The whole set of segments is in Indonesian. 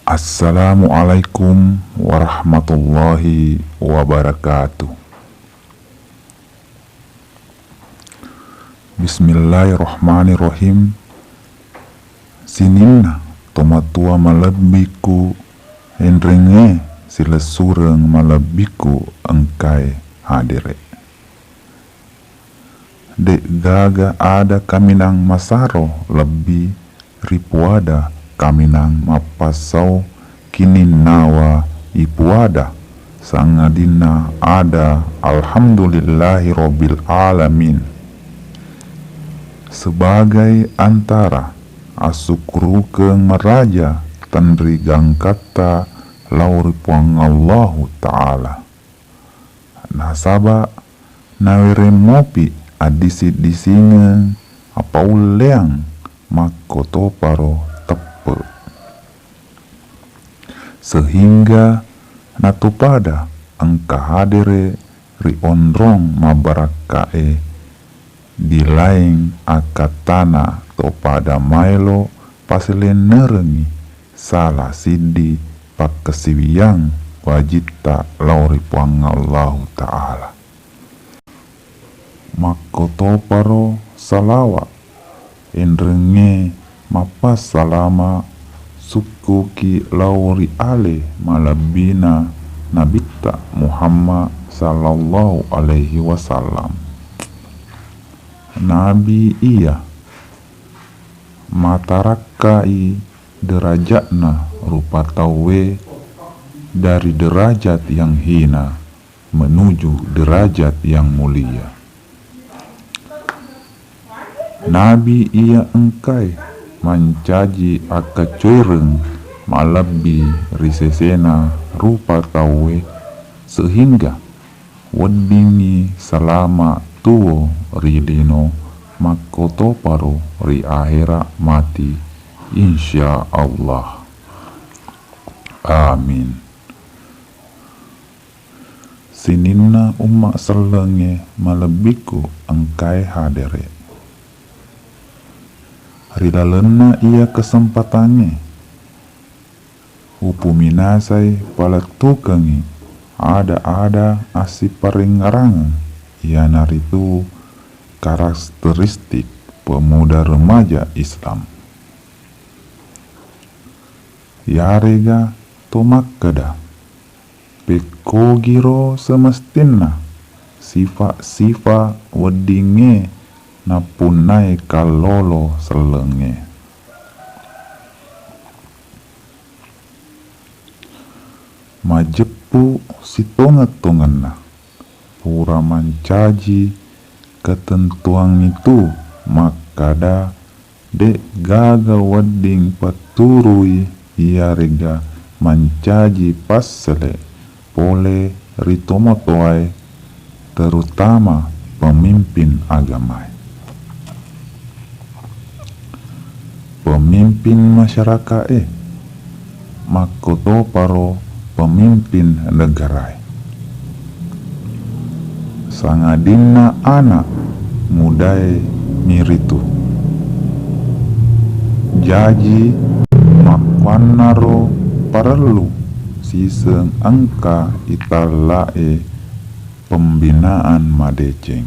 Assalamualaikum warahmatullahi wabarakatuh. Bismillahirrahmanirrahim. Sininna tomatua malabiku enrenge sila sureng malabiku engkai hadire. Dek gaga ada kaminang masaro lebih ripuada kaminang mapasau kini nawa ipuada sangadina ada alhamdulillahi robbil alamin. Sebagai antara asukru ke meraja tandri gangkata lauri puangallahu ta'ala nasaba nawere mopi adisi disinge apa uleang makoto paro tepe sehingga natupada angka hadire ri ondrong mabarakae di laing akatana to pada mailo pasilen nerengi salah sidi pakesiwiang wajita lauri puangallahu ta'ala makoto paro salawa enrenge mapas salama suku ki lauri ale malabina nabita Muhammad sallallahu alaihi wasallam. Nabi iya matarakai derajatna rupa tawe dari derajat yang hina menuju derajat yang mulia. Nabi iya engkai mancaji akacoireng malabi risesena rupa tawe sehingga wedingi selama tuo ridino makoto paro ri akhira mati insya Allah. Amin. Sininna umma selenge malebiku engkai hadere. Rilalena ia kesempatannya upuminasai palatukangi ada asiparingarangan ia naritu karakteristik pemuda remaja Islam. Yarega tomakkada pekogiro semestina sifa wedinge napunai kalolo selenge. Majepu sitonga-tongana pura mancaji ketentuan itu makada dek gaga wading paturui ia rega mancaji pasele pole ritomotoai terutama pemimpin agama. Pemimpin masyarakat makoto paro pemimpin negara. Sangadina anak mudai miritu jaji makwanaro perlu siseng angka italae pembinaan madeceng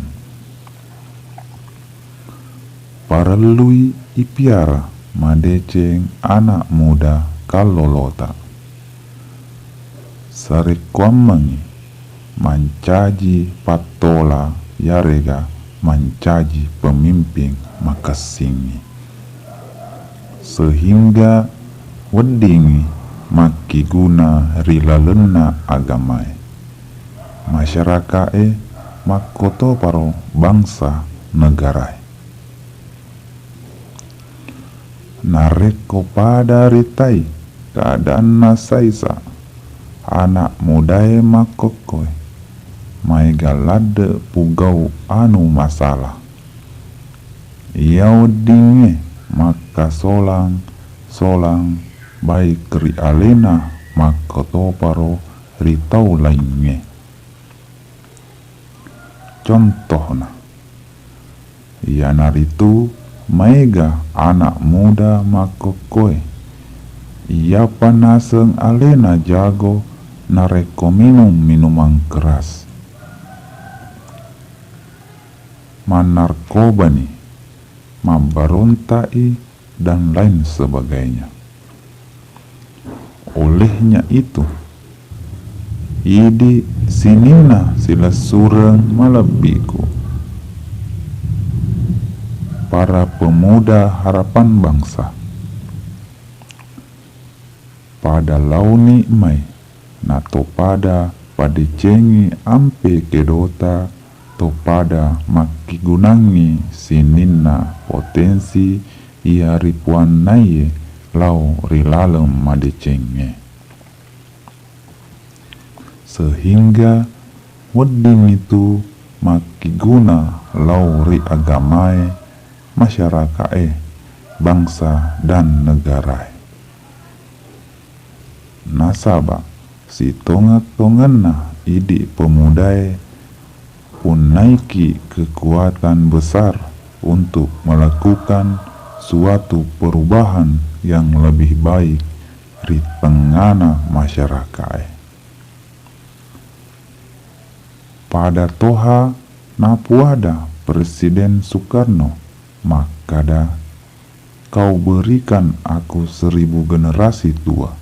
parelui ipiara madeceng anak muda kalolota sarekwamengi mancaji patola yarega mancaji pemimpin makasingi sehingga wedingi maki guna rilalena agamai masyarakat makoto paro bangsa negara nareko pada ritai keadaan nasaisa anak mudae makokoi maiga lade pugau anu masalah iau dinge maka solang baik ri alena makoto paro ritau lainnya. Contohna ia naritu maiga anak muda makokoe Ia panaseng alena jago nareko minum minuman keras. Manarkobani, memberontai, dan lain sebagainya. Olehnya itu, idi sinina sila sureng malebiku para pemuda harapan bangsa. Pada launi mai nato pada padicengi ampe kedota to pada makigunangi sinina potensi ia ripuan naye lau rilalem madicenge. Sehingga wedding itu makiguna lau ri agamae masyarakae bangsa dan negarae. Nasaba si tonga-tongana idi pemudae pun naiki kekuatan besar untuk melakukan suatu perubahan yang lebih baik di tengana masyarakat. Pada toha napuada Presiden Soekarno, makada kau berikan aku 1000 generasi tua.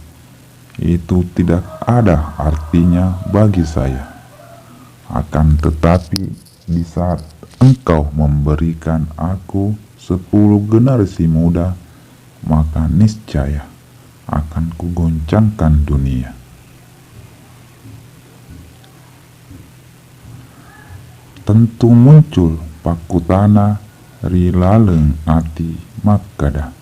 Itu tidak ada artinya bagi saya. Akan tetapi di saat engkau memberikan aku 10 generasi muda, maka niscaya akan kugoncangkan dunia. Tentu muncul pakutana rilaleng ati makada.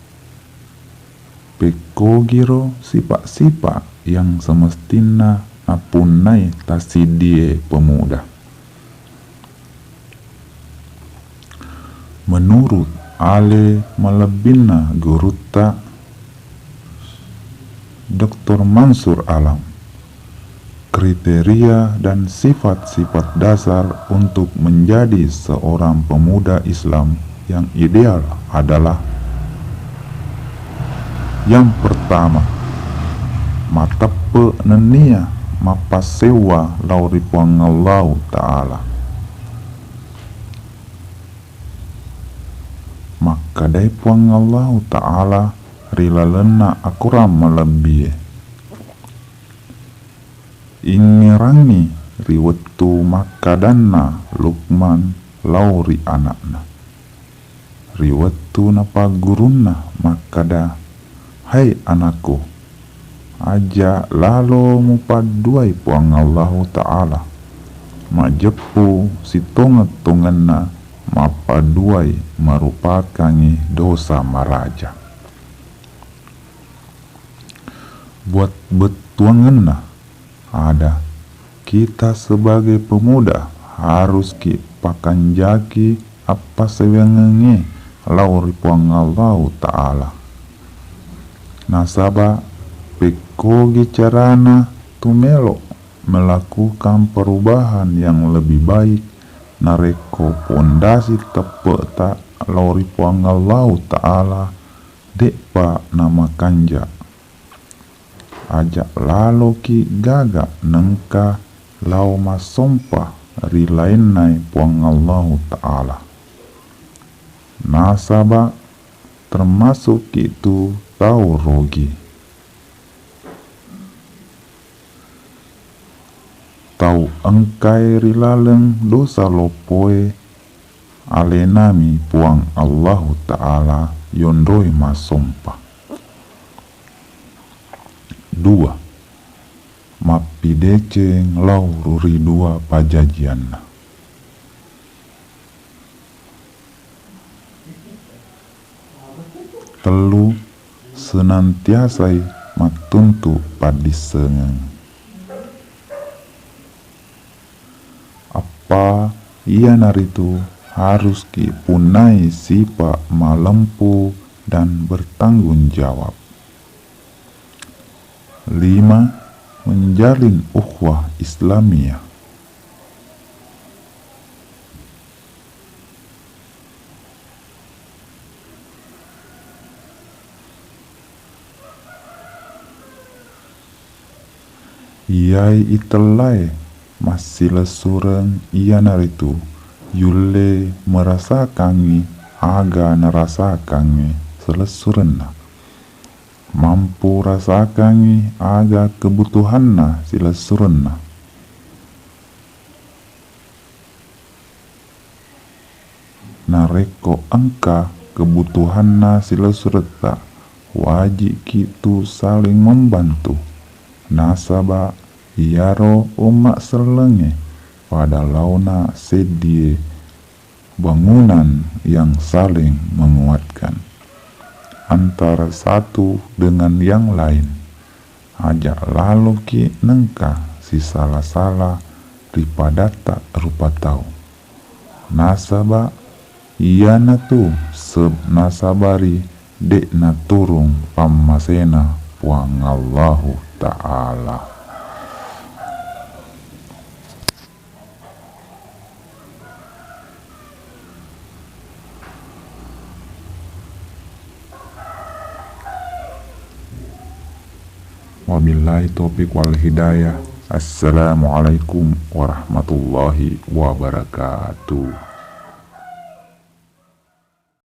Pekogiro sipak-sipak yang semestinya napunai tasidie pemuda. Menurut Ale Malebina Guruta Dr. Mansur Alam, kriteria dan sifat-sifat dasar untuk menjadi seorang pemuda Islam yang ideal adalah: yang pertama, matape nenia mapasewa lauripuang Allah Ta'ala. Maka daipuang Allah Ta'ala rilalena akuram melebih. Ingirangi riwetu makadana Lukman lauri anakna. Riwetu napa guruna makada, hai anakku, aja lalo mupaduai puang Allah Ta'ala, majepu si tonget-tongena mapaduai merupakangi dosa maraja. Buat betuangena ada kita sebagai pemuda harus ki pakanjaki apa sewengenge lauri puang Allah Ta'ala. Nasaba pekogi carana tumelo melakukan perubahan yang lebih baik nareko pondasi tepeta lauri puang Allah Ta'ala depa nama kanja. Ajak lalo ki gaga nengka lau masompa rilainai puang Allah Ta'ala. Nasaba termasuk itu tahu rogi. Tahu engkai rilaleng dosa lopoe alenami puang Allah Ta'ala yondoi masompa. 2. Mapideceng lau ruri 2 pajajianna. Telu senantiasa matuntu padisengeng. Apa ia naritu harus ki punai sipa malempu dan bertanggung jawab. 5. Menjalin ukhuwah Islamiyah. Iai itelai masih lesureng ia naritu yule merasakangi aga narasakangi selesurenna mampu rasakangi aga kebutuhanna silesurenna. Nareko angka kebutuhanna silesureta wajib kitu saling membantu. Nasaba iaro umak selenge pada launa sedie bangunan yang saling menguatkan antara satu dengan yang lain. Ajak lalu ki nengka si salah-salah daripada tak rupa tahu. Nasaba iana tu seb nasabari dek na turung pamasena puangallahu ta'ala. Wabillahi taufiq wal hidayah. Assalamualaikum warahmatullahi wabarakatuh.